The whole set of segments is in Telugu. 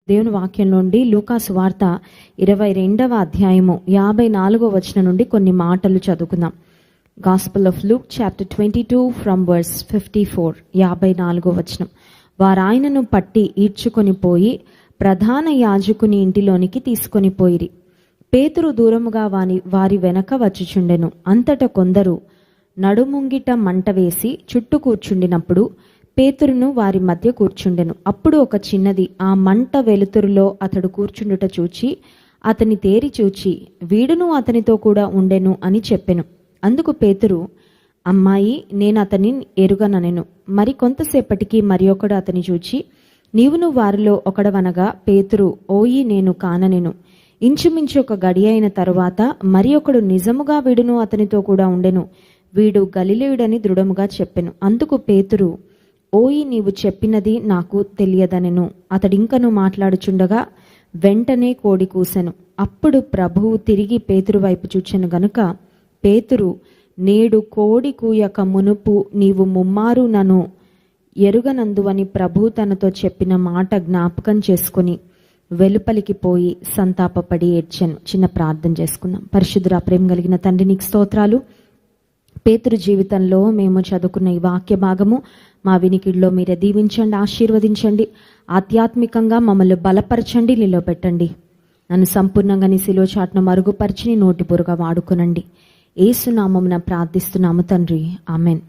దేవుని వాక్యం నుండి లూకాసు వార్త 22వ అధ్యాయము 54వ వచనం నుండి కొన్ని మాటలు చదువుకుందాం. Gospel of Luke chapter 22 from verse 54. 54వ వచనం. వారాయనను పట్టి ఈడ్చుకొని పోయి ప్రధాన యాజకుని ఇంటిలోనికి తీసుకొని పోయిరి. పేతురు దూరముగా వారి వెనక వచ్చుచుండెను. అంతట కొందరు నడుముంగిట మంట వేసి చుట్టూ కూర్చుండినప్పుడు పేతురును వారి మధ్య కూర్చుండెను. అప్పుడు ఒక చిన్నది ఆ మంట వెలుతురులో అతడు కూర్చుండుట చూచి అతని తేరి చూచి వీడును అతనితో కూడా ఉండెను అని చెప్పెను. అందుకు పేతురు, అమ్మాయి, నేను అతని ఎరుగననెను. మరి కొంతసేపటికి మరి ఒకడు అతని చూచి, నీవును వారిలో ఒకడవనగా పేతురు, ఓయి నేను కాననెను. ఇంచుమించు ఒక గడి అయిన తరువాత మరి ఒకడు, నిజముగా వీడును అతనితో కూడా ఉండెను, వీడు గలిలేయుడని దృఢముగా చెప్పెను. అందుకు పేతురు, ఓయి నీవు చెప్పినది నాకు తెలియదనెను. అతడింకను మాట్లాడుచుండగా వెంటనే కోడి కూసెను. అప్పుడు ప్రభువు తిరిగి పేతురు వైపు చూచెను గనుక పేతురు, నేడు కోడి కూయక మునుపు నీవు ముమ్మారు నన్ను ఎరుగనందువని ప్రభువు తనతో చెప్పిన మాట జ్ఞాపకం చేసుకుని వెలుపలికి పోయి సంతాపపడి ఏడ్చెను. చిన్న ప్రార్థన చేసుకుందాం. పరిశుద్ధుడా, ప్రేమ కలిగిన తండ్రి, నీకు స్తోత్రాలు. పేతురు జీవితంలో మేము చదువుకున్న ఈ వాక్య భాగము మా వినికిడిలో మీరే దీవించండి, ఆశీర్వదించండి. ఆధ్యాత్మికంగా మమ్మల్ని బలపరచండి, నిలబెట్టండి. నన్ను సంపూర్ణంగా నీ శిలువ చాటును మరుగుపరిచి నీ నోటి బురుగా వాడుకునండి. యేసునామమున ప్రార్థిస్తున్నాము తండ్రి, ఆమెన్.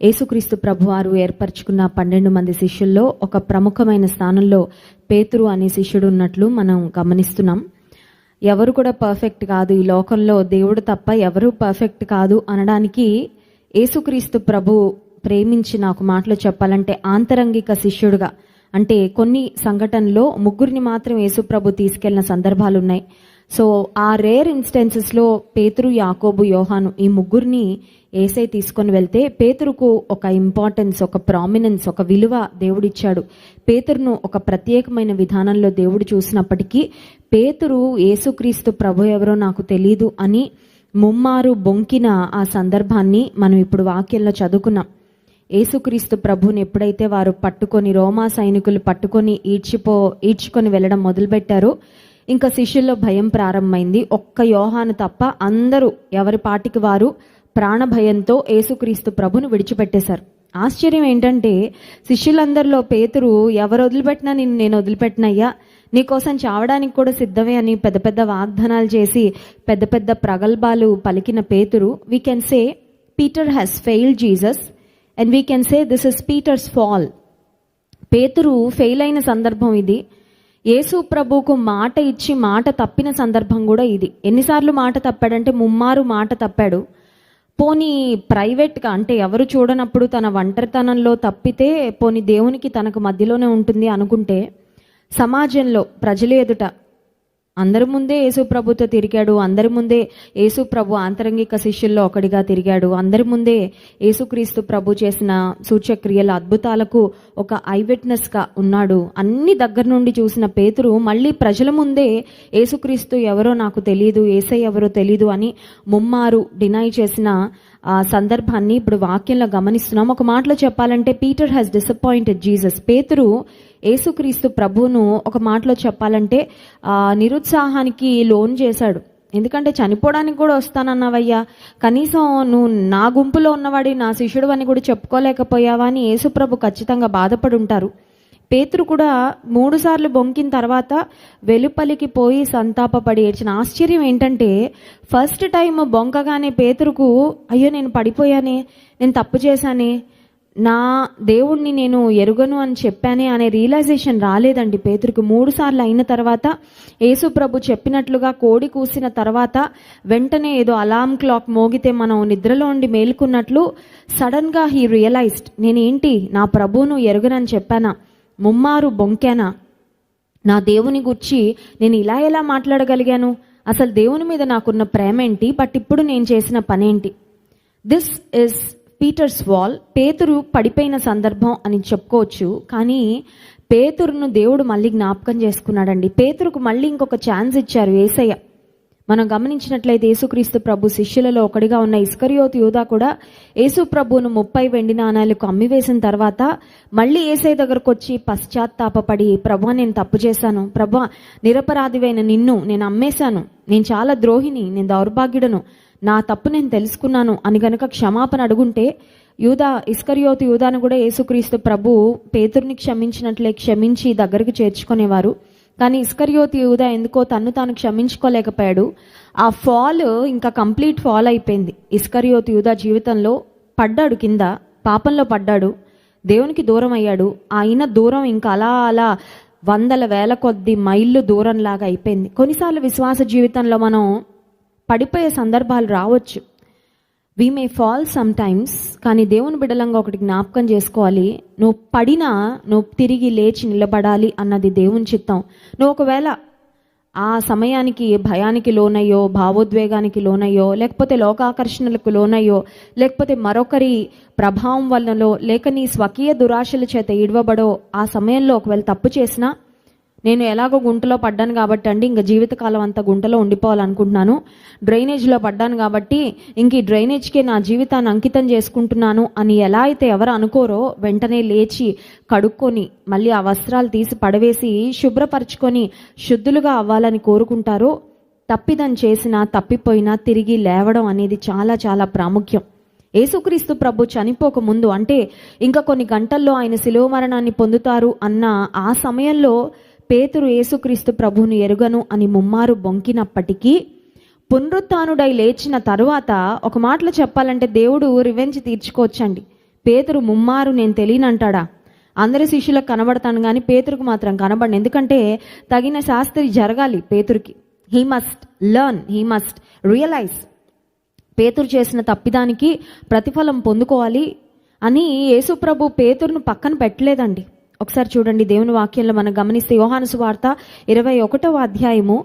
యేసుక్రీస్తు ప్రభువారు ఏర్పరచుకున్న 12 మంది శిష్యుల్లో ఒక ప్రముఖమైన స్థానంలో పేతురు అనే శిష్యుడు ఉన్నట్లు మనం గమనిస్తున్నాం. ఎవరు కూడా పర్ఫెక్ట్ కాదు, ఈ లోకంలో దేవుడు తప్ప ఎవరు పర్ఫెక్ట్ కాదు అనడానికి యేసుక్రీస్తు ప్రభు ప్రేమించిన ఒక మాటలో చెప్పాలంటే ఆంతరంగిక శిష్యుడుగా, అంటే కొన్ని సంఘటనలో ముగ్గురిని మాత్రం యేసు ప్రభు తీసుకెళ్లిన సందర్భాలు ఉన్నాయి. సో ఆ రేర్ ఇన్స్టెన్సెస్లో పేతురు, యాకోబు, యోహాను ఈ ముగ్గురిని యేసై తీసుకొని వెళ్తే పేతురుకు ఒక ఇంపార్టెన్స్, ఒక ప్రామినెన్స్, ఒక విలువ దేవుడిచ్చాడు. పేతురును ఒక ప్రత్యేకమైన విధానంలో దేవుడు చూసినప్పటికీ పేతురు యేసుక్రీస్తు ప్రభు ఎవరో నాకు తెలీదు అని ముమ్మారు బొంకిన ఆ సందర్భాన్ని మనం ఇప్పుడు వాక్యంలో చదువుకున్నాం. యేసుక్రీస్తు ప్రభుని ఎప్పుడైతే వారు పట్టుకొని, రోమా సైనికులు పట్టుకొని ఈడ్చుకొని వెళ్ళడం మొదలుపెట్టారో ఇంకా శిష్యుల్లో భయం ప్రారంభమైంది. ఒక్క యోహాను తప్ప అందరూ ఎవరి పాటికి వారు ప్రాణ భయంతో యేసుక్రీస్తు ప్రభును విడిచిపెట్టేశారు. ఆశ్చర్యం ఏంటంటే శిష్యులందరిలో పేతురు, ఎవరు వదిలిపెట్టినా నేను వదిలిపెట్టినయ్యా, నీకోసం చావడానికి కూడా సిద్ధమే అని పెద్ద పెద్ద వాగ్దానాలు చేసి పెద్ద పెద్ద ప్రగల్భాలు పలికిన పేతురు, we can say Peter has failed Jesus and we can say this is Peter's fall. పేతురు ఫెయిల్ అయిన సందర్భం ఇది. యేసు ప్రభువుకు మాట ఇచ్చి మాట తప్పిన సందర్భం కూడా ఇది. ఎన్నిసార్లు మాట తప్పాడంటే ముమ్మారు మాట తప్పాడు. పోనీ ప్రైవేట్గా, అంటే ఎవరు చూడనప్పుడు తన ఒంటరితనంలో తప్పితే పోనీ దేవునికి తనకు మధ్యలోనే ఉంటుంది అనుకుంటే, సమాజంలో ప్రజల ఎదుట అందరి ముందే యేసు ప్రభుతో తిరిగాడు. అందరి ముందే యేసు ప్రభు ఆంతరంగిక శిష్యుల్లో ఒకడిగా తిరిగాడు. అందరి ముందే యేసుక్రీస్తు ప్రభు చేసిన సూచక్రియల అద్భుతాలకు ఒక ఐ విట్నెస్గా ఉన్నాడు. అన్ని దగ్గర నుండి చూసిన పేతురు మళ్ళీ ప్రజల ముందే యేసుక్రీస్తు ఎవరో నాకు తెలియదు, యేసై ఎవరో తెలీదు అని ముమ్మారు డినై చేసిన ఆ సందర్భాన్ని ఇప్పుడు వాక్యంలో గమనిస్తున్నాం. ఒక మాటలో చెప్పాలంటే పీటర్ హ్యాస్ డిసప్పాయింటెడ్ జీసస్. పేతురు యేసుక్రీస్తు ప్రభువును ఒక మాటలో చెప్పాలంటే నిరుత్సాహానికి లోన్ చేశాడు. ఎందుకంటే చనిపోవడానికి కూడా వస్తానన్నావయ్యా, కనీసం నువ్వు నా గుంపులో ఉన్నవాడి, నా శిష్యుడు అని కూడా చెప్పుకోలేకపోయావా అని యేసు ప్రభు ఖచ్చితంగా బాధపడి ఉంటారు. పేతురు కూడా 3 సార్లు బొంకిన తర్వాత వెలుపలికి పోయి సంతాపపడి ఏడ్చిన. ఆశ్చర్యం ఏంటంటే ఫస్ట్ టైం బొంకగానే పేతురుకు, అయ్యో నేను పడిపోయానే, నేను తప్పు చేశానే, నా దేవుణ్ణి నేను ఎరుగను అని చెప్పానే అనే రియలైజేషన్ రాలేదండి పేతురుకు. 3 సార్లు అయిన తర్వాత యేసు ప్రభు చెప్పినట్లుగా కోడి కూసిన తర్వాత వెంటనే ఏదో అలారం క్లాక్ మోగితే మనం నిద్రలో ఉండి మేలుకున్నట్లు సడన్గా హీ రియలైజ్డ్, నేనేంటి నా ప్రభువును ఎరుగనని చెప్పానా, ముమ్మారు బొంకానా, నా దేవుని గురించి నేను ఇలా ఎలా మాట్లాడగలిగాను, అసలు దేవుని మీద నాకున్న ప్రేమ ఏంటి, బట్ ఇప్పుడు నేను చేసిన పనేంటి. This is Peter's fall. పేతురు పడిపోయిన సందర్భం అని చెప్పుకోవచ్చు. కానీ పేతురును దేవుడు మళ్ళీ జ్ఞాపకం చేసుకున్నాడండి. పేతురుకు మళ్ళీ ఇంకొక ఛాన్స్ ఇచ్చారు యేసయ్య. మనం గమనించినట్లయితే యేసుక్రీస్తు ప్రభు శిష్యులలో ఒకడిగా ఉన్న ఇస్కరియోతు యూదా కూడా యేసు ప్రభువును 30 వెండి నాణాలకు అమ్మివేసిన తర్వాత మళ్ళీ యేసయ్య దగ్గరకు వచ్చి పశ్చాత్తాపపడి, ప్రభువా నేను తప్పు చేశాను, ప్రభువా నిరపరాధివైన నిన్ను నేను అమ్మేశాను, నేను చాలా ద్రోహిని, నేను దౌర్భాగ్యుడను, నా తప్పు నేను తెలుసుకున్నాను అని గనుక క్షమాపణ అడుగుంటే ఇస్కరియోతు యూదాను కూడా యేసుక్రీస్తు ప్రభు పేతురుని క్షమించినట్లే క్షమించి దగ్గరికి చేర్చుకునేవారు. కానీ ఇస్కరియోతు యూదా ఎందుకో తన్ను తాను క్షమించుకోలేకపోయాడు. ఆ ఫాల్ ఇంకా కంప్లీట్ ఫాల్ అయిపోయింది. ఇస్కరియోతు యూదా జీవితంలో పడ్డాడు, కింద పాపంలో పడ్డాడు, దేవునికి దూరం అయ్యాడు. ఆయన దూరం ఇంకా అలా అలా వందల వేల కొద్ది మైళ్ళు దూరం లాగా అయిపోయింది. కొన్నిసార్లు విశ్వాస జీవితంలో మనం పడిపోయే సందర్భాలు రావచ్చు. We may fall some times. కానీ దేవుని బిడ్డలంగా ఒకటి జ్ఞాపకం చేసుకోవాలి, నువ్వు పడినా నువ్వు తిరిగి లేచి నిలబడాలి అన్నది దేవుని చిత్తం. నువ్వు ఒకవేళ ఆ సమయానికి భయానికి లోనయ్యో, భావోద్వేగానికి లోనయ్యో, లేకపోతే లోకాకర్షణలకు లోనయ్యో, లేకపోతే మరొకరి ప్రభావం వలనలో, లేక నీ స్వకీయ దురాశల చేత ఈడవబడో ఆ సమయంలో ఒకవేళ తప్పు చేసినా, నేను ఎలాగో గుంటలో పడ్డాను కాబట్టి అండి ఇంకా జీవితకాలం అంతా గుంటలో ఉండిపోవాలనుకుంటున్నాను, డ్రైనేజ్లో పడ్డాను కాబట్టి ఇంక ఈ డ్రైనేజ్కే నా జీవితాన్ని అంకితం చేసుకుంటున్నాను అని ఎలా అయితే ఎవరు అనుకోరో, వెంటనే లేచి కడుక్కొని మళ్ళీ ఆ వస్త్రాలు తీసి పడవేసి శుభ్రపరచుకొని శుద్ధులుగా అవ్వాలని కోరుకుంటారో, తప్పిదం చేసినా తప్పిపోయినా తిరిగి లేవడం అనేది చాలా చాలా ప్రాముఖ్యం. యేసుక్రీస్తు ప్రభు చనిపోక ముందు, అంటే ఇంకా కొన్ని గంటల్లో ఆయన శిలువ మరణాన్ని పొందుతారు అన్న ఆ సమయంలో పేతురు యేసుక్రీస్తు ప్రభువును ఎరుగను అని ముమ్మారు బొంకినప్పటికీ పునరుత్థానుడై లేచిన తరువాత ఒక మాటలో చెప్పాలంటే దేవుడు రివెంజ్ తీర్చుకోవచ్చండి. పేతురు ముమ్మారు నేను తెలియనంటాడా? అందరి శిష్యులకు కనబడతాను కానీ పేతురుకు మాత్రం కనబడను. ఎందుకంటే తగిన శాస్త్రి జరగాలి పేతురుకి. He must learn, he must realise. పేతురు చేసిన తప్పిదానికి ప్రతిఫలం పొందుకోవాలి అని యేసు ప్రభు పేతురును పక్కన పెట్టలేదండి. ఒకసారి చూడండి, దేవుని వాక్యంలో మనం గమనిస్తే యోహాను సువార్త 21వ అధ్యాయము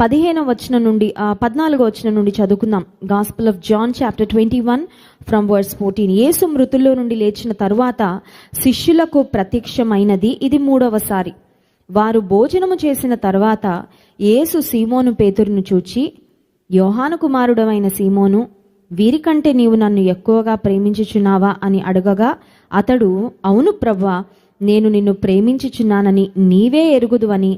15వ వచనం నుండి 14వ వచనం నుండి చదువుకుందాం. Gospel of John chapter 21 from verse 14. యేసు మృతుల్లో నుండి లేచిన తరువాత శిష్యులకు ప్రత్యక్షమైనది ఇది 3వసారి. వారు భోజనము చేసిన తర్వాత యేసు సీమోను పేతురును చూచి, యోహాను కుమారుడవైన సీమోను, వీరికంటే నీవు నన్ను ఎక్కువగా ప్రేమించుచున్నావా అని అడగగా అతడు, అవును ప్రభువా, నేను నిన్ను ప్రేమించుచున్నానని నీవే ఎరుగుదువని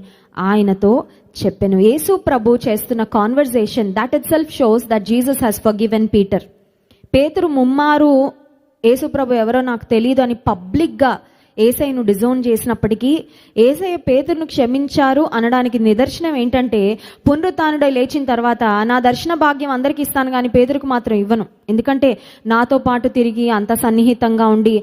ఆయనతో చెప్పెను. యేసు ప్రభు చేస్తున్న conversation that it self shows that Jesus has forgiven Peter. పేతురు ముమ్మారు యేసు ప్రభు ఎవరో నాకు తెలియదు అని పబ్లిక్గా యేసయ్యను డిజోన్ చేసినప్పటికీ యేసయ్య పేతురును క్షమించారు అనడానికి నిదర్శనం ఏంటంటే, పునరుత్థానుడై లేచిన తర్వాత నా దర్శన భాగ్యం అందరికీ ఇస్తాను కానీ పేతురుకు మాత్రం ఇవ్వను, ఎందుకంటే నాతో పాటు తిరిగి అంత సన్నిహితంగా ఉండి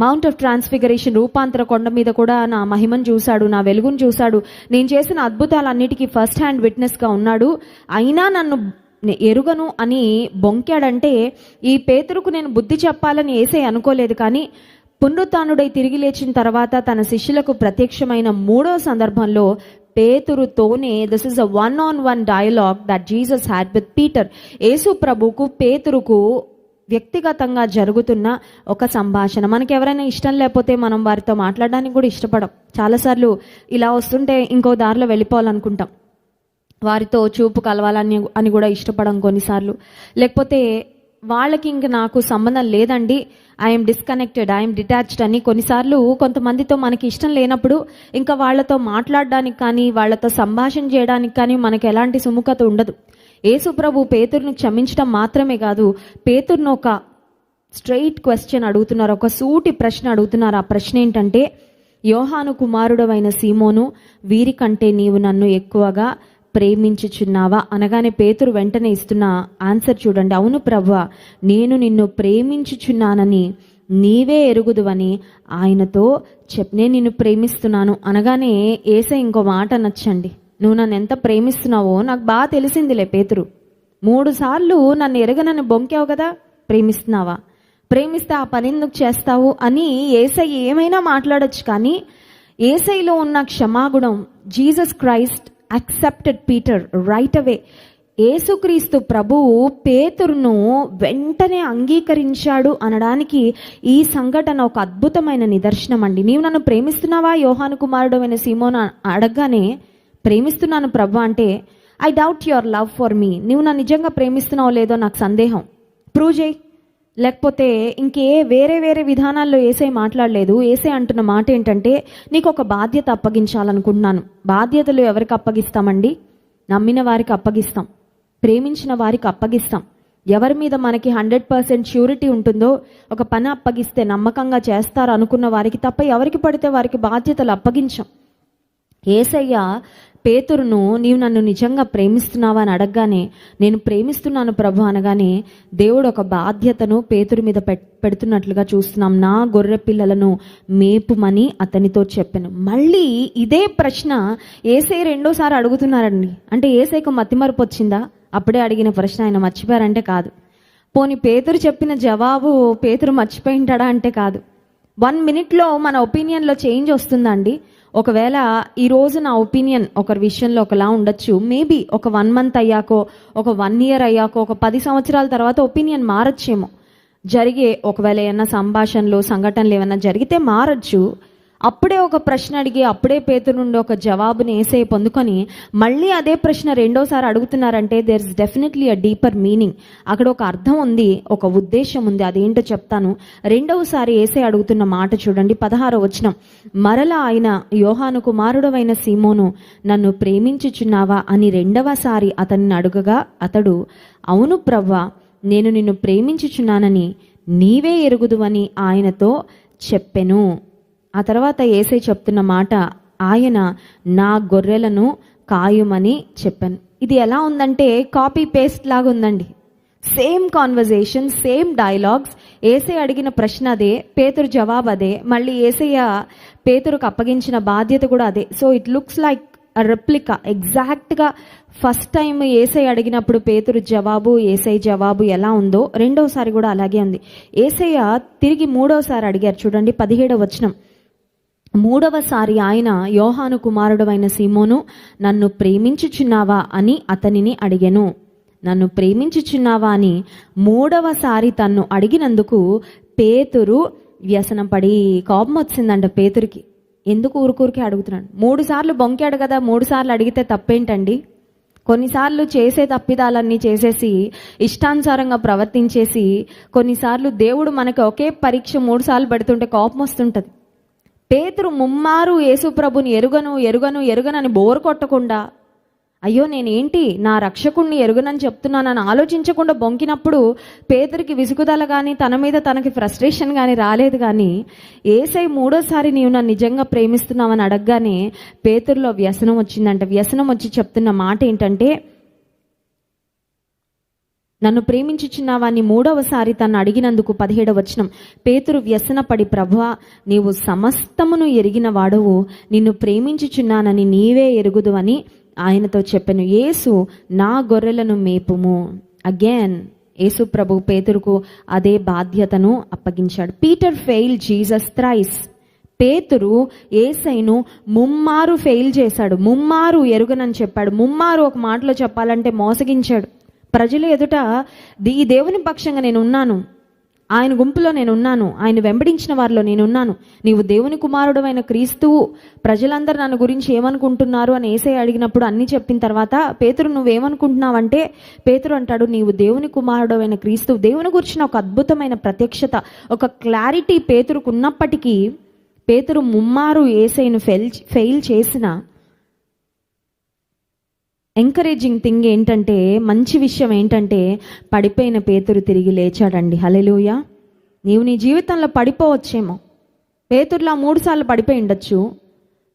మౌంట్ ఆఫ్ ట్రాన్స్ఫిగరేషన్ రూపాంతర కొండ మీద కూడా నా మహిమను చూశాడు, నా వెలుగును చూశాడు, నేను చేసిన అద్భుతాలన్నిటికీ ఫస్ట్ హ్యాండ్ విట్నెస్గా ఉన్నాడు, అయినా నన్ను ఎరుగను అని బొంకాడంటే ఈ పేతురుకు నేను బుద్ధి చెప్పాలని యేసయ్య అనుకోలేదు. కానీ పునరుత్థానుడై తిరిగి లేచిన తర్వాత తన శిష్యులకు ప్రత్యక్షమైన 3వ సందర్భంలో పేతురుతోనే this is a 1-on-1 dialogue that Jesus had with Peter. యేసు ప్రభుకు పేతురుకు వ్యక్తిగతంగా జరుగుతున్న ఒక సంభాషణ. మనకి ఎవరైనా ఇష్టం లేకపోతే మనం వారితో మాట్లాడడానికి కూడా ఇష్టపడం. చాలాసార్లు ఇలా వస్తుంటే ఇంకో దారిలో వెళ్ళిపోవాలనుకుంటాం, వారితో చూపు కలవాలని అని కూడా ఇష్టపడం కొన్నిసార్లు. లేకపోతే వాళ్ళకి ఇంక నాకు సంబంధం లేదండి, ఐఎమ్ డిస్కనెక్టెడ్, ఐఎమ్ డిటాచ్డ్ అని కొన్నిసార్లు కొంతమందితో మనకి ఇష్టం లేనప్పుడు ఇంకా వాళ్ళతో మాట్లాడడానికి కానీ వాళ్ళతో సంభాషణ చేయడానికి కానీ మనకి ఎలాంటి సుముఖత ఉండదు. యేసు ప్రభు పేతురును క్షమించడం మాత్రమే కాదు, పేతురును ఒక స్ట్రైట్ క్వశ్చన్ అడుగుతున్నారు, ఒక సూటి ప్రశ్న అడుగుతున్నారు. ఆ ప్రశ్న ఏంటంటే, యోహాను కుమారుడవైన సీమోను, వీరికంటే నీవు నన్ను ఎక్కువగా ప్రేమించుచున్నావా అనగానే పేతురు వెంటనే ఇస్తున్న ఆన్సర్ చూడండి, అవును ప్రభువా, నేను నిన్ను ప్రేమించుచున్నానని నీవే ఎరుగుదువని ఆయనతో నేను నిన్ను ప్రేమిస్తున్నాను అనగానే యేసయ్య ఇంకో మాట నచ్చండి, నువ్వు నన్ను ఎంత ప్రేమిస్తున్నావో నాకు బాగా తెలిసిందిలే పేతురు, 3 సార్లు నన్ను ఎరగనని బొంకావు కదా, ప్రేమిస్తున్నావా? ప్రేమిస్తే ఆ పని ఎందుకు చేస్తావు అని యేసయ్య ఏమైనా మాట్లాడొచ్చు. కానీ యేసయ్యలో ఉన్న క్షమాగుణం, Jesus Christ accepted Peter right away. యేసుక్రీస్తు ప్రభువు పేతురును వెంటనే అంగీకరించాడు అనడానికి ఈ సంఘటన ఒక అద్భుతమైన నిదర్శనం అండి. నీవు నన్ను ప్రేమిస్తున్నావా యోహాను కుమారుడైన సీమోను అడగగానే ప్రేమిస్తున్నాను ప్రభు అంటే I doubt your love for me. నువ్వు నన్ను నిజంగా ప్రేమిస్తున్నావో లేదో నాకు సందేహం. ప్రూవ్ చేయి. లేకపోతే వేరే వేరే విధానాల్లో ఏసై మాట్లాడలేదు. ఏసై అంటున్న మాట ఏంటంటే, నీకు ఒక బాధ్యత అప్పగించాలనుకుంటున్నాను. బాధ్యతలు ఎవరికి అప్పగిస్తామండి? నమ్మిన వారికి అప్పగిస్తాం, ప్రేమించిన వారికి అప్పగిస్తాం. ఎవరి మీద మనకి 100% ష్యూరిటీ ఉంటుందో, ఒక పని అప్పగిస్తే నమ్మకంగా చేస్తారు అనుకున్న వారికి తప్ప ఎవరికి పడితే వారికి బాధ్యతలు అప్పగించాం. యేసయ్య పేతురును, నీవు నన్ను నిజంగా ప్రేమిస్తున్నావా అని అడగగానే, నేను ప్రేమిస్తున్నాను ప్రభు అనగానే, దేవుడు ఒక బాధ్యతను పేతురు మీద పెడుతున్నట్లుగా చూస్తున్నాం. నా గొర్రె పిల్లలను మేపుమని అతనితో చెప్పాను. మళ్ళీ ఇదే ప్రశ్న యేసయ్య రెండోసారి అడుగుతున్నారండి. అంటే యేసయ్యకు మతిమరుపు వచ్చిందా? అప్పుడే అడిగిన ప్రశ్న ఆయన మర్చిపోయారంటే కాదు. పోనీ పేతురు చెప్పిన జవాబు పేతురు మర్చిపోయింటాడా అంటే కాదు. 1 minute మన ఒపీనియన్లో చేంజ్ వస్తుందండి. ఒకవేళ ఈరోజు నా ఒపీనియన్ ఒకరి విషయంలో ఒకలా ఉండొచ్చు. మేబీ ఒక 1 month అయ్యాకో, ఒక 1 year అయ్యాకో, ఒక 10 సంవత్సరాల తర్వాత ఒపీనియన్ మారచ్చేమో. ఒకవేళ ఏమన్నా సంభాషణలు, సంఘటనలు ఏమన్నా జరిగితే మారచ్చు. అప్పుడే ఒక ప్రశ్న అడిగి, అప్పుడే పేతురు నుండి ఒక జవాబుని యేసయ్య పొందుకొని మళ్ళీ అదే ప్రశ్న రెండోసారి అడుగుతున్నారంటే there is definitely a deeper meaning. అక్కడ ఒక అర్థం ఉంది, ఒక ఉద్దేశం ఉంది. అదేంటో చెప్తాను. రెండవసారి యేసయ్య అడుగుతున్న మాట చూడండి, 16వ వచనం. మరలా ఆయన, యోహాను కుమారుడవైన సీమోను, నన్ను ప్రేమించుచున్నావా అని రెండవసారి అతన్ని అడుగగా, అతడు, అవును ప్రభువా, నేను నిన్ను ప్రేమించుచున్నానని నీవే ఎరుగుదువని ఆయనతో చెప్పెను. ఆ తర్వాత యేసయ్య చెప్తున్న మాట, ఆయన నా గొర్రెలను కాయుమని చెప్పాను. ఇది ఎలా ఉందంటే కాపీ పేస్ట్ లాగా ఉందండి. Same conversation, same dialogues. యేసయ్య అడిగిన ప్రశ్న అదే, పేతురు జవాబు అదే, మళ్ళీ యేసయ్య పేతురుకు అప్పగించిన బాధ్యత కూడా అదే. So it looks like a replica. ఎగ్జాక్ట్గా ఫస్ట్ టైం యేసయ్య అడిగినప్పుడు పేతురు జవాబు, యేసయ్య జవాబు ఎలా ఉందో రెండవసారి కూడా అలాగే ఉంది. యేసయ్య తిరిగి మూడవసారి అడిగారు చూడండి, 17వ వచనం. మూడవసారి ఆయన, యోహాను కుమారుడవైన సీమోను, నన్ను ప్రేమించుచున్నావా అని అతనిని అడిగెను. నన్ను ప్రేమించుచున్నావా అని మూడవసారి తన్ను అడిగినందుకు పేతురు వ్యసనం పడి, కోపం వచ్చిందంట పేతురికి. ఎందుకు ఊరుకూరికే అడుగుతున్నాడు? 3 సార్లు బొంకాడు కదా, 3 సార్లు అడిగితే తప్పేంటండి? కొన్నిసార్లు చేసే తప్పిదాలన్నీ చేసేసి ఇష్టానుసారంగా ప్రవర్తించేసి, కొన్నిసార్లు దేవుడు మనకి ఒకే పరీక్ష 3 సార్లు పెడుతుంటే కోపం వస్తుంటుంది. పేతురు ముమ్మారు యేసు ప్రభుని ఎరుగనని బోరు కొట్టకుండా, అయ్యో నేనేంటి నా రక్షకుణ్ణి ఎరుగనని చెప్తున్నానని ఆలోచించకుండా బొంకినప్పుడు పేతురికి విసుగుదల కానీ, తన మీద తనకి ఫ్రస్ట్రేషన్ కానీ రాలేదు. కానీ యేసయ్య మూడోసారి నీవు నన్ను నిజంగా ప్రేమిస్తున్నావని అడగగానే పేతురులో వ్యసనం వచ్చిందంట. వ్యసనం వచ్చి చెప్తున్న మాట ఏంటంటే, నన్ను ప్రేమించుచున్నావా అని మూడవసారి తను అడిగినందుకు 17వ వచనం. పేతురు వ్యసనపడి, ప్రభువా, నీవు సమస్తమును ఎరిగిన వాడవు, నిన్ను ప్రేమించుచున్నానని నీవే ఎరుగుదు అని ఆయనతో చెప్పెను. యేసు, నా గొర్రెలను మేపుము. అగైన్ యేసు ప్రభు పేతురుకు అదే బాధ్యతను అప్పగించాడు. Peter fail Jesus thrice. పేతురు యేసయ్యను ముమ్మారు ఫెయిల్ చేశాడు. ముమ్మారు ఎరుగనని చెప్పాడు. ముమ్మారు ఒక మాటలో చెప్పాలంటే మోసగించాడు. ప్రజల ఎదుట ఈ దేవుని పక్షంగా నేను ఉన్నాను, ఆయన గుంపులో నేను ఉన్నాను, ఆయన వెంబడించిన వారిలో నేను ఉన్నాను, నీవు దేవుని కుమారుడవైన క్రీస్తువు, ప్రజలందరూ నన్ను గురించి ఏమనుకుంటున్నారు అని యేసయ్య అడిగినప్పుడు అన్ని చెప్పిన తర్వాత పేతురు నువ్వేమనుకుంటున్నావంటే, పేతురు అంటాడు, నీవు దేవుని కుమారుడవైన క్రీస్తువు. దేవుని గురించిన ఒక అద్భుతమైన ప్రత్యక్షత, ఒక క్లారిటీ పేతురుకు ఉన్నప్పటికీ పేతురు ముమ్మారు యేసయ్యను ఫెయిల్ చేసిన ఎంకరేజింగ్ థింగ్ ఏంటంటే, మంచి విషయం ఏంటంటే, పడిపోయిన పేతురు తిరిగి లేచాడండి. హల్లెలూయా. నీవు నీ జీవితంలో పడిపోవచ్చేమో. పేతురులా 3 సార్లు పడిపోయి ఉండొచ్చు.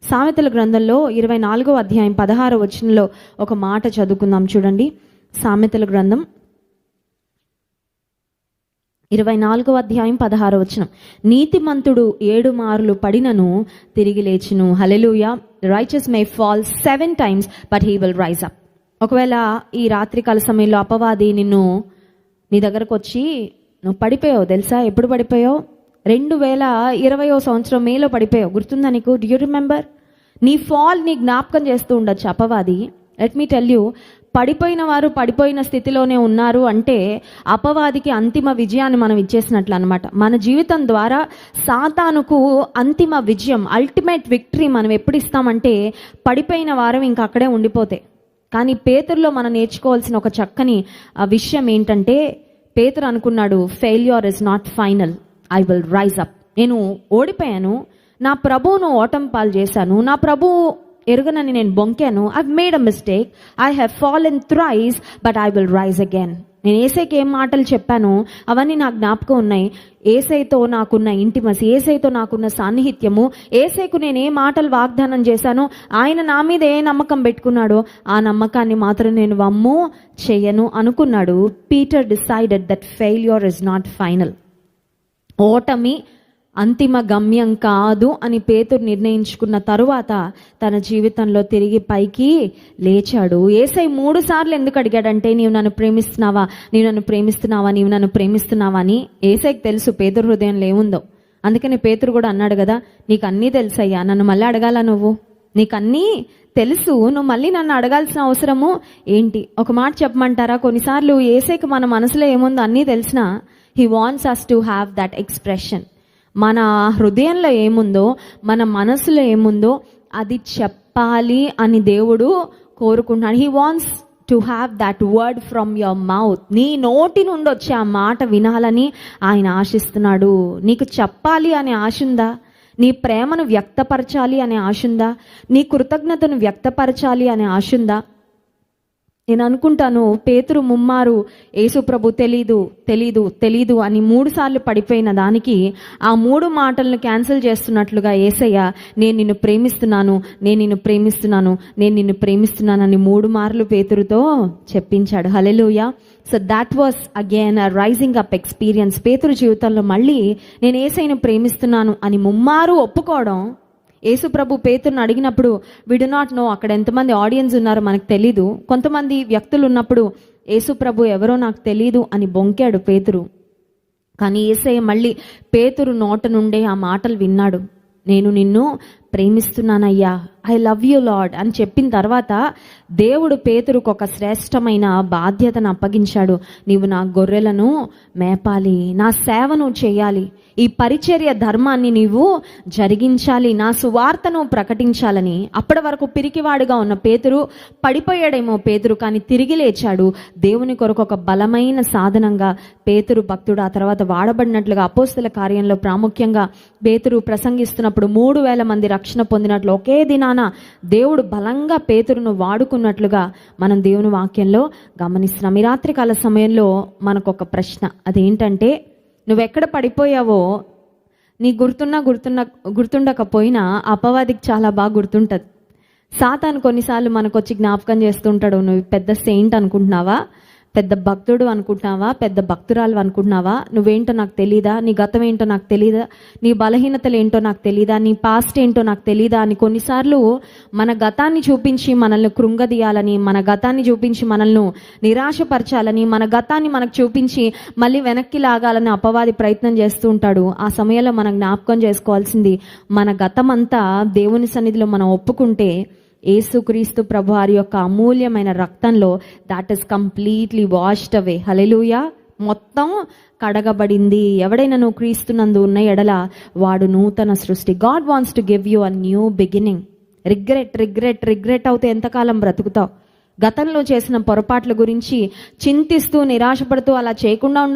సామెతల గ్రంథంలో 24వ అధ్యాయం 16వ వచనంలో ఒక మాట చదువుకుందాం చూడండి. సామెతల గ్రంథం 24వ అధ్యాయం 16వ వచనం. నీతిమంతుడు 7 మార్లు పడినను తిరిగి లేచును. హల్లెలూయా. Righteous may fall 7 times but he will rise up. ఒకవేళ ఈ రాత్రికాల సమయంలో అపవాది నీ దగ్గరకు వచ్చి, నువ్వు పడిపోయావు తెలుసా? ఎప్పుడు పడిపోయావు? 2020వ సంవత్సరం మేలో పడిపోయావు. గుర్తుందా నీకు? Do you remember? నీ ఫాల్ నీ జ్ఞాపకం చేస్తూ ఉండొచ్చు అపవాది. లెట్ మీ టెల్ యూ, పడిపోయిన వారు పడిపోయిన స్థితిలోనే ఉన్నారు అంటే అపవాదికి అంతిమ విజయాన్ని మనం ఇచ్చేసినట్లు అనమాట. మన జీవితం ద్వారా సాతానుకు అంతిమ విజయం, అల్టిమేట్ విక్టరీ మనం ఎప్పుడు ఇస్తామంటే, పడిపోయిన వారం ఇంకా అక్కడే ఉండిపోతే, కానీ పేతురులో మనం నేర్చుకోవాల్సిన ఒక చక్కని విషయం ఏంటంటే, పేతురు అనుకున్నాడు, failure is not final, I will rise up. నేను ఓడిపోయాను, నా ప్రభువును ఓటమి పాలు చేశాను, నా ప్రభువు ఎరుగనని నేను బొంకాను, I've made a mistake, I have fallen thrice, but I will rise again. నేను ఏసైకి ఏం మాటలు చెప్పాను అవన్నీ నాకు జ్ఞాపకం ఉన్నాయి. ఏసైతో నాకున్న ఇంటిమసీ, ఏసైతో నాకున్న సాన్నిహిత్యము, ఏసైకు నేను ఏ మాటలు వాగ్దానం చేశానో, ఆయన నా మీద ఏ నమ్మకం పెట్టుకున్నాడో ఆ నమ్మకాన్ని మాత్రం నేను వమ్ము చెయ్యను అనుకున్నాడు. Peter decided that failure is not final. ఓటమి అంతిమ గమ్యం కాదు అని పేతురు నిర్ణయించుకున్న తరువాత తన జీవితంలో తిరిగి పైకి లేచాడు. యేసయ్య 3 సార్లు ఎందుకు అడిగాడంటే, నీవు నన్ను ప్రేమిస్తున్నావా, నీవు నన్ను ప్రేమిస్తున్నావా, నీవు నన్ను ప్రేమిస్తున్నావా అని. యేసయ్యకి తెలుసు పేతురు హృదయంలో ఏముందో. అందుకని పేతురు కూడా అన్నాడు కదా, నీకు అన్నీ తెలుసయ్యా, నన్ను మళ్ళీ అడగాల, నువ్వు నీకు అన్నీ తెలుసు, నువ్వు మళ్ళీ నన్ను అడగాల్సిన అవసరము ఏంటి? ఒక మాట చెప్పమంటారా, కొన్నిసార్లు యేసయ్యకి మన మనసులో ఏముందో అన్నీ తెలిసినా he wants us to have that expression. మన హృదయంలో ఏముందో, మన మనసులో ఏముందో అది చెప్పాలి అని దేవుడు కోరుకుంటున్నాడు. He wants to have that word from your mouth. నీ నోటి నుండి వచ్చే ఆ మాట వినాలని ఆయన ఆశిస్తున్నాడు. నీకు చెప్పాలి అనే ఆశ ఉందా? నీ ప్రేమను వ్యక్తపరచాలి అనే ఆశ ఉందా? నీ కృతజ్ఞతను వ్యక్తపరచాలి అనే ఆశ ఉందా? నేను అనుకుంటాను, పేతురు ముమ్మారు యేసు ప్రభు తెలీదు తెలీదు తెలీదు అని 3 సార్లు పడిపోయిన దానికి ఆ 3 మాటలను క్యాన్సిల్ చేస్తున్నట్లుగా యేసయ్య, నేను నిన్ను ప్రేమిస్తున్నాను, నేను నిన్ను ప్రేమిస్తున్నాను, నేను నిన్ను ప్రేమిస్తున్నానని 3 మార్లు పేతురుతో చెప్పించాడు. హల్లెలూయా. So that was again a rising up experience. పేతురు జీవితంలో మళ్ళీ నేను యేసయ్యను ప్రేమిస్తున్నాను అని ముమ్మారు ఒప్పుకోవడం. యేసు ప్రభు పేతురుని అడిగినప్పుడు వి డు నాట్ నో అక్కడ ఎంతమంది ఆడియన్స్ ఉన్నారో మనకు తెలీదు. కొంతమంది వ్యక్తులు ఉన్నప్పుడు యేసు ప్రభు ఎవరో నాకు తెలీదు అని బొంకాడు పేతురు. కానీ యేసయ్య మళ్ళీ పేతురు నోట నుండే ఆ మాటలు విన్నాడు. నేను నిన్ను ప్రేమిస్తున్నానయ్యా, ఐ లవ్ యూ లార్డ్ అని చెప్పిన తర్వాత దేవుడు పేతురుకు ఒక శ్రేష్టమైన బాధ్యతను అప్పగించాడు. నీవు నా గొర్రెలను మేపాలి, నా సేవను చేయాలి, ఈ పరిచర్య ధర్మాన్ని నీవు జరిగించాలి, నా సువార్తను ప్రకటించాలని. అప్పటి వరకు పిరికివాడుగా ఉన్న పేతురు పడిపోయాడేమో పేతురు, కానీ తిరిగి లేచాడు. దేవుని కొరకు ఒక బలమైన సాధనంగా పేతురు భక్తుడు ఆ తర్వాత వాడబడినట్లుగా అపోస్తల కార్యంలో ప్రాముఖ్యంగా పేతురు ప్రసంగిస్తున్నప్పుడు 3,000 మంది రక్షణ పొందినట్లు ఒకే దినాన దేవుడు బలంగా పేతురును వాడుకున్నట్లుగా మనం దేవుని వాక్యంలో గమనిస్తున్నాం. ఈ రాత్రికాల సమయంలో మనకు ఒక ప్రశ్న, అదేంటంటే, నువ్వెక్కడ పడిపోయావో నీ గుర్తుండకపోయినా అపవాదికి చాలా బాగా గుర్తుంటుంది. సాతాను కొన్నిసార్లు మనకు వచ్చి జ్ఞాపకం చేస్తుంటాడు. నువ్వు పెద్ద సెయింట్ అనుకుంటున్నావా, పెద్ద భక్తుడు అనుకుంటున్నావా, పెద్ద భక్తురాలు అనుకుంటున్నావా, నువ్వేంటో నాకు తెలీదా, నీ గతం ఏంటో నాకు తెలీదా, నీ బలహీనతలు ఏంటో నాకు తెలీదా, నీ పాస్ట్ ఏంటో నాకు తెలీదా అని కొన్నిసార్లు మన గతాన్ని చూపించి మనల్ని కృంగదీయాలని, మన గతాన్ని చూపించి మనల్ని నిరాశపరచాలని, మన గతాన్ని మనకు చూపించి మళ్ళీ వెనక్కి లాగాలని అపవాది ప్రయత్నం చేస్తూ ఉంటాడు. ఆ సమయంలో మనం జ్ఞాపకం చేసుకోవాల్సింది, మన గతం అంతా దేవుని సన్నిధిలో మనం ఒప్పుకుంటే యేసుక్రీస్తు ప్రభువారి యొక్క అమూల్యమైన రక్తంలో that is completely washed away. హల్లెలూయా. మొత్తం కడగబడింది. ఎవడైనా నువ్వు క్రీస్తునందు ఉన్న ఎడల వాడు నూతన సృష్టి. God wants to give you a new beginning. Regret అవుతే ఎంతకాలం బ్రతుకుతావు? గతంలో చేసిన పొరపాట్ల గురించి చింతిస్తూ నిరాశపడుతూ అలా చేయకుండా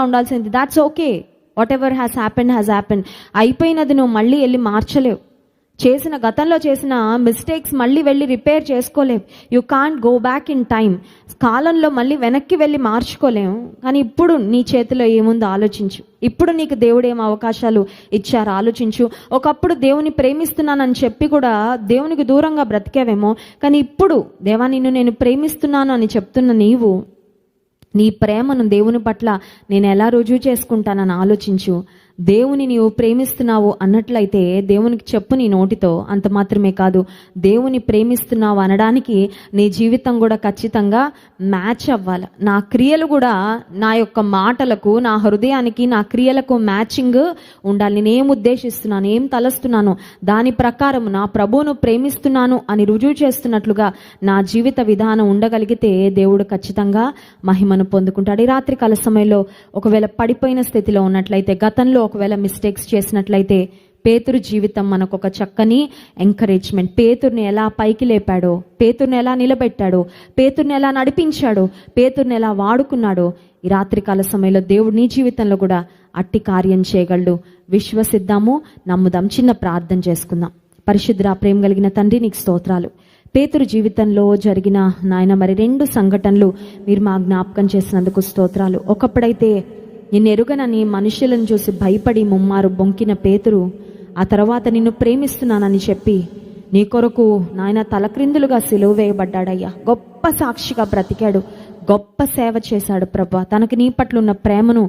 ఉండాల్సింది that's okay. Whatever has happened. అయిపోయినది నువ్వు మళ్ళీ వెళ్ళి మార్చలేవు. గతంలో చేసిన మిస్టేక్స్ మళ్ళీ వెళ్ళి రిపేర్ చేసుకోలేవు. You can't go back in time. కాలంలో మళ్ళీ వెనక్కి వెళ్ళి మార్చుకోలేము. కానీ ఇప్పుడు నీ చేతిలో ఏముందో ఆలోచించు. ఇప్పుడు నీకు దేవుడు ఏం అవకాశాలు ఇచ్చారో ఆలోచించు. ఒకప్పుడు దేవుని ప్రేమిస్తున్నానని చెప్పి కూడా దేవునికి దూరంగా బ్రతికావేమో, కానీ ఇప్పుడు దేవా నిన్ను నేను ప్రేమిస్తున్నాను అని చెప్తున్న నీవు నీ ప్రేమను దేవుని పట్ల నేను ఎలా రుజువు చేసుకుంటానని ఆలోచించు. దేవుని నీవు ప్రేమిస్తున్నావు అన్నట్లయితే దేవునికి చెప్పు నీ నోటితో. అంత మాత్రమే కాదు, దేవుని ప్రేమిస్తున్నావు అనడానికి నీ జీవితం కూడా ఖచ్చితంగా మ్యాచ్ అవ్వాలి. నా క్రియలు కూడా నా యొక్క మాటలకు, నా హృదయానికి, నా క్రియలకు మ్యాచింగ్ ఉండాలి. నేనేం ఉద్దేశిస్తున్నాను, ఏం తలస్తున్నాను, దాని ప్రకారం నా ప్రభువును ప్రేమిస్తున్నాను అని రుజువు చేస్తున్నట్లుగా నా జీవిత విధానం ఉండగలిగితే దేవుడు ఖచ్చితంగా మహిమను పొందుకుంటాడు. ఈ రాత్రికాల సమయంలో ఒకవేళ పడిపోయిన స్థితిలో ఉన్నట్లయితే, గతంలో ఒకవేళ మిస్టేక్స్ చేసినట్లయితే పేతురు జీవితం మనకు ఒక చక్కని ఎంకరేజ్మెంట్. పేతుర్ని ఎలా పైకి లేపాడో, పేతుర్ని ఎలా నిలబెట్టాడో, పేతుర్ని ఎలా నడిపించాడో, పేతుర్ని ఎలా వాడుకున్నాడో, ఈ రాత్రికాల సమయంలో దేవుడు నీ జీవితంలో కూడా అట్టి కార్యం చేయగలడు. విశ్వసిద్దాము, నమ్ముదాం. చిన్న ప్రార్థన చేసుకుందాం. పరిశుద్ధ ప్రేమ కలిగిన తండ్రి, నీకు స్తోత్రాలు. పేతురు జీవితంలో జరిగిన నాయన మరి 2 సంఘటనలు మీరు మా జ్ఞాపకం చేసినందుకు స్తోత్రాలు. ఒకప్పుడైతే నిన్ను ఎరుగనని మనుషులను చూసి భయపడి ముమ్మారు బొంకిన పేతురు, ఆ తర్వాత నిన్ను ప్రేమిస్తున్నానని చెప్పి నీ కొరకు నాయన తలక్రిందులుగా సిలువ వేయబడ్డాడయ్యా. గొప్ప సాక్షిగా బ్రతికాడు, గొప్ప సేవ చేశాడు ప్రభా. తనకు నీ పట్ల ఉన్న ప్రేమను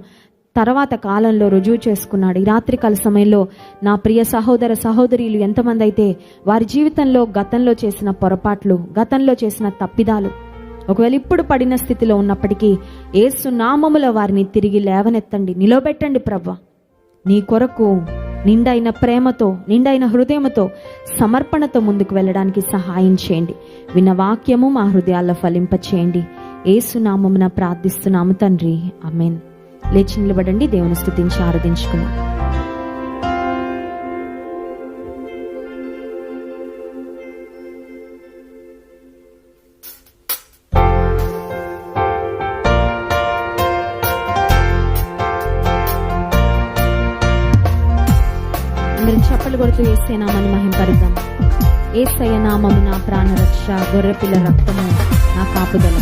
తర్వాత కాలంలో రుజువు చేసుకున్నాడు. ఈ రాత్రికాల సమయంలో నా ప్రియ సహోదర సహోదరీలు ఎంతమంది అయితే వారి జీవితంలో గతంలో చేసిన పొరపాట్లు, గతంలో చేసిన తప్పిదాలు, ఒకవేళ ఇప్పుడు పడిన స్థితిలో ఉన్నప్పటికీ యేసు నామములో వారిని తిరిగి లేవనెత్తండి, నిలబెట్టండి ప్రభా. నీ కొరకు నిండైన ప్రేమతో, నిండైన హృదయంతో, సమర్పణతో ముందుకు వెళ్ళడానికి సహాయం చేయండి. విన్న వాక్యము మా హృదయాల్లో ఫలింపచేయండి. యేసు నామమున ప్రార్థిస్తున్నాము తండ్రి, ఆమేన్. లేచి నిలబడండి, దేవుని స్తుతించి ఆరాధించుకుందాం. అందరం చప్పలు కొడుతూ యేసయ్య నామాన్ని మహింపరిద్దాం. యేసయ్య నామము నా ప్రాణరక్ష, గొర్రెపిల్ల రక్తము నా కాపుదల.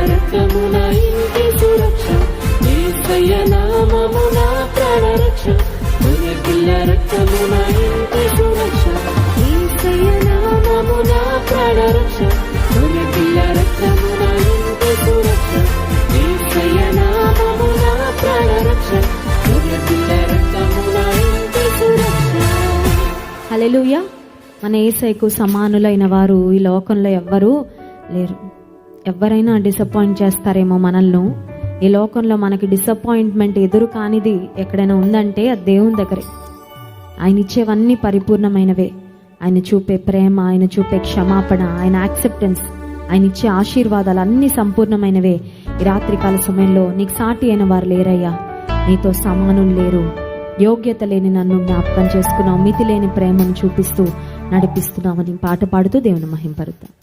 రక్తమున హల్లెలూయా. మన యేసయ్యకు సమానులైన వారు ఈ లోకంలో ఎవ్వరూ లేరు. ఎవరైనా డిసప్పాయింట్ చేస్తారేమో మనల్ని. ఈ లోకంలో మనకి డిసప్పాయింట్మెంట్ ఎదురు కానిది ఎక్కడైనా ఉందంటే అది దేవుని దగ్గరే. ఆయన ఇచ్చేవన్నీ పరిపూర్ణమైనవే. ఆయన చూపే ప్రేమ, ఆయన చూపే క్షమాపణ, ఆయన యాక్సెప్టెన్స్, ఆయన ఇచ్చే ఆశీర్వాదాలు అన్నీ సంపూర్ణమైనవే. ఈ రాత్రికాల సమయంలో నీకు సాటి అయిన వారు లేరయ్యా, నీతో సమానులు లేరు. యోగ్యత లేని నన్ను జ్ఞాపకం చేసుకున్నావు, మితి లేని ప్రేమను చూపిస్తూ నడిపిస్తున్నామని పాట పాడుతూ దేవుని మహింపరుద్దాం.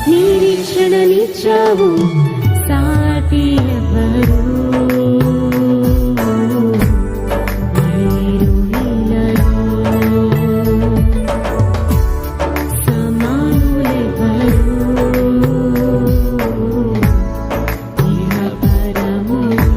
నిరీక్షణనిచ్చావు, సాటి ఎవరు లేరు నీలలో, సమానులెవరు ఇహ పరములో.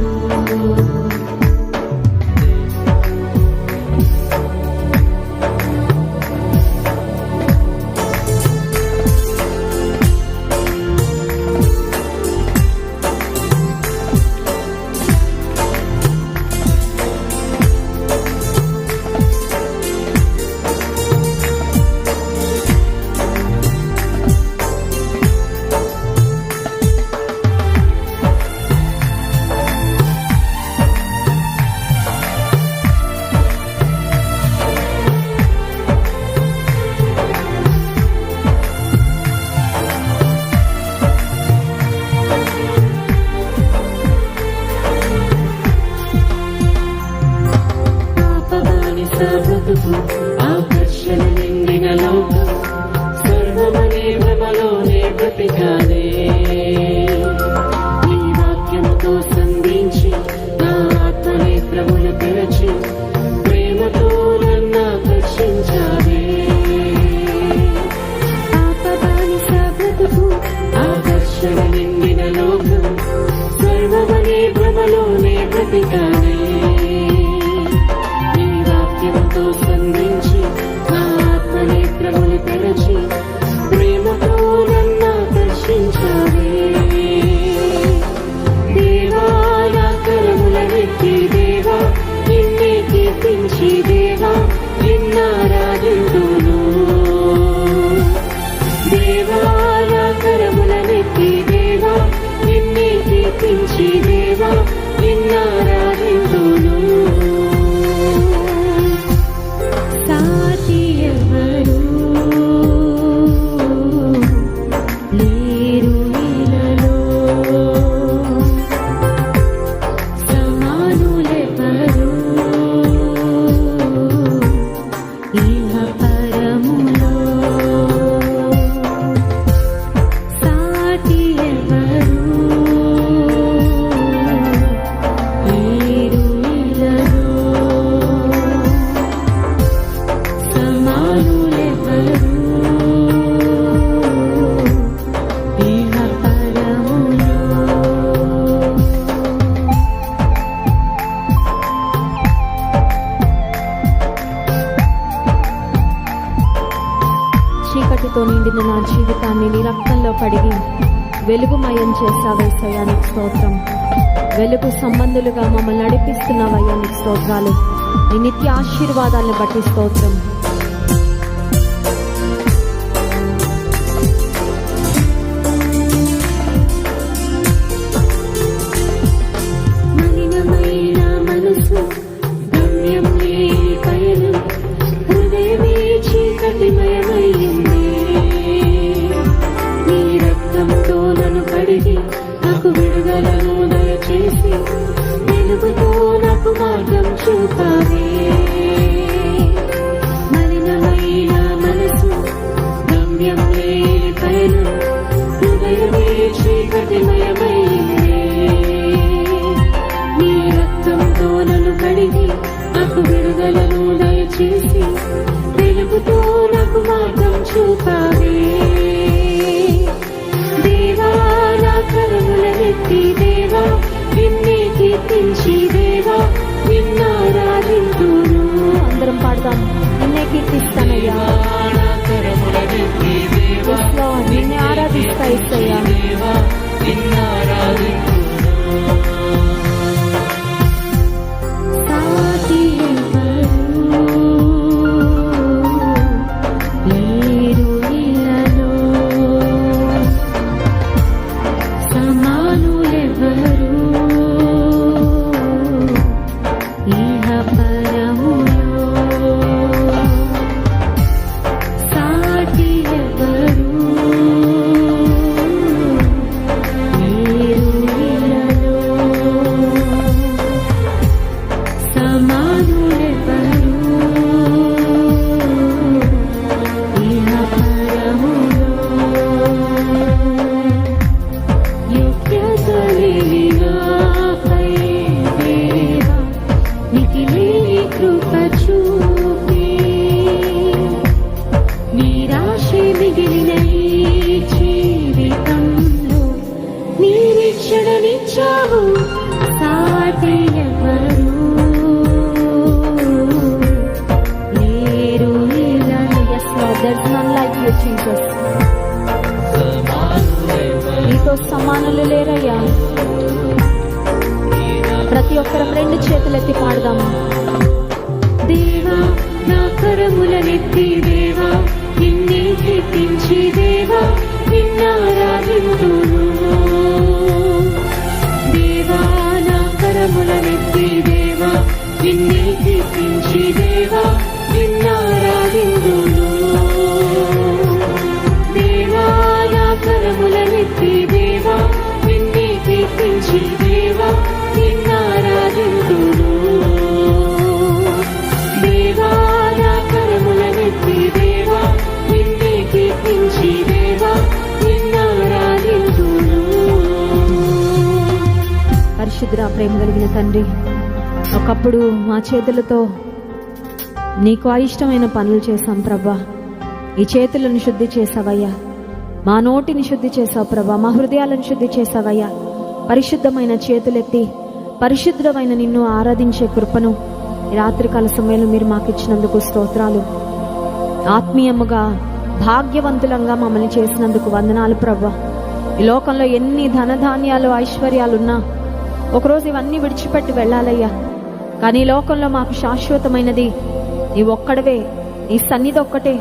ఆకర్షణ నిండిన లోకం, సర్వమనే భ్రమలోనే బ్రతికానే. నీ వాక్యంతో సంధించి నా ఆత్మనేత్రములు తెరచి ప్రేమతో నన్ను ఆకర్షించావే. ఆకర్షణ నిండిన లోకం, సర్వమనే భ్రమలోనే బ్రతికానే. సంధించి నా ఆత్మనేత్రములు తెరచి ప్రేమతో నన్ను ఆకర్షించావే. దేవా నా కరములనెత్తి దేవా నిన్నే కీర్తించి దేవా నిన్నారాధింతును. దేవా నా కరములనెత్తి దేవా నిన్నే కీర్తించి దేవా నిన్నారాధింతును. చీకటితో నిండిన నా జీవితాన్ని నీ రక్తంలో కడిగి వెలుగుమయం చేసావేసయ్యా, నీకు స్తోత్రం. వెలుగు సంబంధులుగా మమ్మల్ని నడిపిస్తున్నావయ్యా, నీకు స్తోత్రాలు. నీ నిత్య ఆశీర్వాదాలను బట్టి స్తోత్రం. నాకు విడుదలను దయచేసి వెలుగుతో నాకు మార్గం చూపావే. మలినమైన మనసు గమ్యం లేని పయనం, హృదయమే చీకటిమయమైందే. నీ రక్తంతో నన్ను కడిగి నాకు విడుదలను దయచేసి వెలుగుతో నాకు మార్గం చూపావే. కరములనెత్తి దేవా నిన్నే కీర్తించి దేవా నిన్నారాధింతును. అందరం పాడదాం. నిన్నే కీర్తిస్తానయ్యా, నిన్నే ఆరాధిస్తా ఇస్తయ్యా. సాటి లేరు ఇలాలో, సమానులెవరు ఇహ పరములో. సాటి ఎవరు లేరు ఇలాలో, సమానులెవరు ఇహ పరములో. కృప చూపి నిరాశే మిగిలిన ఈ జీవితంలో నిరీక్షణనిచ్చావు. సాటి ఎవరు లేరు ఇలా. Yes Lord, there's none like you Jesus. నీతో సమానులు లేరయ్యా. ప్రతి ఒక్కరం రెండు చేతులెత్తి పాడదాము. దేవా నా కరములనెత్తి దేవా నిన్నే కీర్తించి దేవా నిన్నారాధింతును. దేవా నా కరములనెత్తి దేవా నిన్నే కీర్తించి దేవా నిన్నారాధింతును. దేవా నా కరములనెత్తి దేవా నిన్నే కీర్తించి దేవా నిన్నారాధింతును. దేవా నా కరములనెత్తి దేవా నిన్నే కీర్తించి దేవా నిన్నారాధింతును. పరిశుద్ధ ప్రేమ కలిగిన తండ్రి, ఒకప్పుడు మా చేతులతో నీకు అయిష్టమైన పనులు చేశాం ప్రభా. ఈ చేతులను శుద్ధి చేసావయ్యా, మా నోటిని శుద్ధి చేసావు ప్రభా, మా హృదయాలను శుద్ధి చేసావయ్యా. పరిశుద్ధమైన చేతులెత్తి పరిశుద్ధమైన నిన్ను ఆరాధించే కృపను ఈ రాత్రికాల సమయంలో మీరు మాకు ఇచ్చినందుకు స్తోత్రాలు. ఆత్మీయముగా భాగ్యవంతులంగా మమ్మల్ని చేసినందుకు వందనాలు ప్రభా. ఈ లోకంలో ఎన్ని ధనధాన్యాలు ఐశ్వర్యాలున్నా ఒకరోజు ఇవన్నీ విడిచిపెట్టి వెళ్ళాలయ్యా. కానీ ఈ లోకంలో మాకు శాశ్వతమైనది నీ ఒక్కడవే, నీ సన్నిధి ఒక్కటే,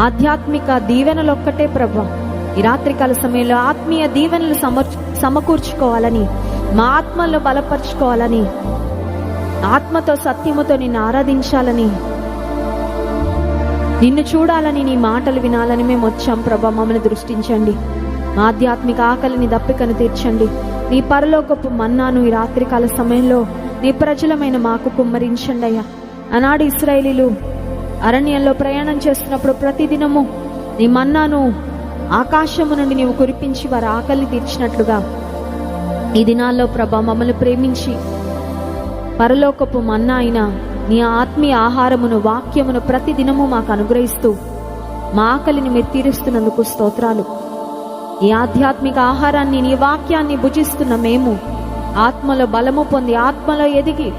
ఆధ్యాత్మిక దీవెనలు ఒక్కటే ప్రభా. ఈ రాత్రికాల సమయంలో ఆత్మీయ దీవెనలు సమకూర్చుకోవాలని, మా ఆత్మలో బలపరుచుకోవాలని, ఆత్మతో సత్యముతో నిన్ను ఆరాధించాలని, నిన్ను చూడాలని, నీ మాటలు వినాలని మేము వచ్చాం ప్రభా. మమ్మల్ని దృష్టించండి. మా ఆధ్యాత్మిక ఆకలిని దప్పికను తీర్చండి. నీ పరలోకపు మన్నాను ఈ రాత్రికాల సమయంలో నీ ప్రజలమైన మాకు కుమ్మరించండి అయ్యా. ఆనాడు ఇశ్రాయేలీలు అరణ్యంలో ప్రయాణం చేస్తున్నప్పుడు ప్రతిదినము నీ మన్నాను ఆకాశము నుండి నీవు కురిపించి వారి ఆకలిని తీర్చినట్లుగా ఈ దినాల్లో ప్రభా మమ్మల్ని ప్రేమించి పరలోకపు మన్నా అయిన నీ ఆత్మీయ ఆహారమును, వాక్యమును ప్రతిదినము మాకు అనుగ్రహిస్తూ మా ఆకలిని మీరు తీరుస్తున్నందుకు స్తోత్రాలు. ఈ ఆధ్యాత్మిక ఆహారాన్ని, నీ వాక్యాన్ని భుజిస్తున్న మేము ఆత్మలో బలము పొంది, ఆత్మలో ఎదిగి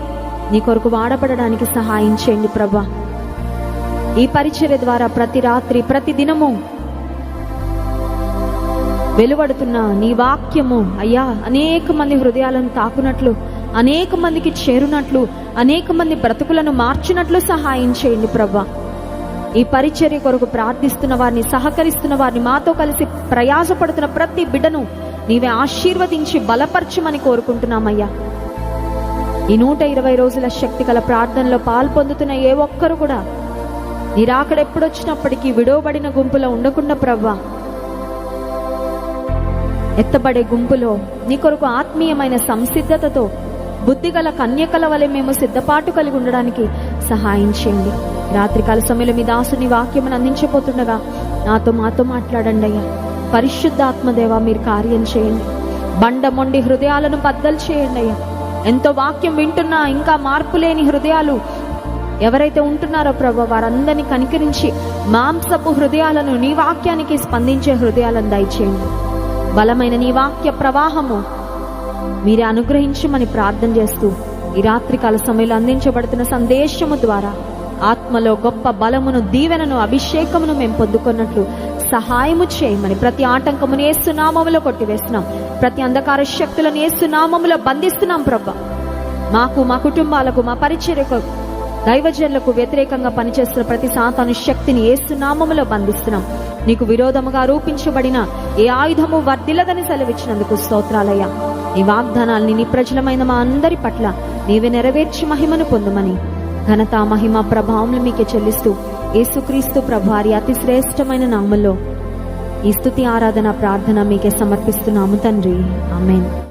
నీ కొరకు వాడబడడానికి సహాయం చేయండి ప్రభా. ఈ పరిచర్య ద్వారా ప్రతి రాత్రి ప్రతి దినము వెలువడుతున్న నీ వాక్యము అయ్యా అనేక మంది హృదయాలను తాకునట్లు, అనేక మందికి చేరునట్లు, అనేక మంది బ్రతుకులను మార్చినట్లు సహాయం చేయండి ప్రభా. ఈ పరిచర్య కొరకు ప్రార్థిస్తున్న వారిని, సహకరిస్తున్న వారిని, మాతో కలిసి ప్రయాసపడుతున్న ప్రతి బిడ్డను నీవే ఆశీర్వదించి బలపరచమని కోరుకుంటున్నామయ్యా. ఈ 120 రోజుల శక్తి గల ప్రార్థనలో పాల్పొందుతున్న ఏ ఒక్కరు కూడా నీ రాకడ ఎప్పుడొచ్చినప్పటికీ విడవబడిన గుంపులో ఉండకుండా ప్రభా, ఎత్తబడే గుంపులో నీ కొరకు ఆత్మీయమైన సంసిద్ధతతో బుద్ధిగల కన్యకల వలె మేము సిద్ధపాటు కలిగి ఉండడానికి సహాయం చేయండి. రాత్రికాల సమయంలో మీ దాసుని వాక్యమును అందించబోతుండగా మాతో మాట్లాడండి అయ్యా. పరిశుద్ధాత్మదేవా, మీరు కార్యం చేయండి. బండ మొండి హృదయాలను బద్దలు చేయండి అయ్యా. ఎంతో వాక్యం వింటున్నా ఇంకా మార్పు లేని హృదయాలు ఎవరైతే ఉంటున్నారో ప్రభు, వారందరినీ కనికరించి మాంసపు హృదయాలను, నీ వాక్యానికి స్పందించే హృదయాలను దయచేయండి. బలమైన నీ వాక్య ప్రవాహము మీరే అనుగ్రహించమని ప్రార్థన చేస్తూ ఈ రాత్రికాల సమయంలో అందించబడుతున్న సందేశము ద్వారా ఆత్మలో గొప్ప బలమును, దీవెనను, అభిషేకమును మేము పొందుకున్నట్లు సహాయము చేయమని ప్రతి ఆటంకమును యేసు నామములో కొట్టివేస్తున్నాం. ప్రతి అంధకార శక్తులను యేసు నామములో బంధిస్తున్నాం ప్రభా. మాకు, మా కుటుంబాలకు, మా పరిచర్యకు, దైవజనులకు వ్యతిరేకంగా పనిచేస్తున్న ప్రతి సాతాను శక్తిని యేసు నామములో బంధిస్తున్నాం. నీకు విరోధముగా రూపించబడిన ఏ ఆయుధము వర్ధిల్లదని సెలవిచ్చినందుకు స్తోత్రాలయ్యా. నీ వాగ్దానాల్ని నీ ప్రజలమైన మా అందరి పట్ల నీవే నెరవేర్చి మహిమను పొందుమని ఘనత, మహిమ, ప్రభావములు మీకే చెల్లిస్తూ యేసుక్రీస్తు ప్రభువారి అతి శ్రేష్టమైన నామములో ఈ స్తుతి, ఆరాధన, ప్రార్థన మీకే సమర్పిస్తున్నాము తండ్రి. ఆమేన్.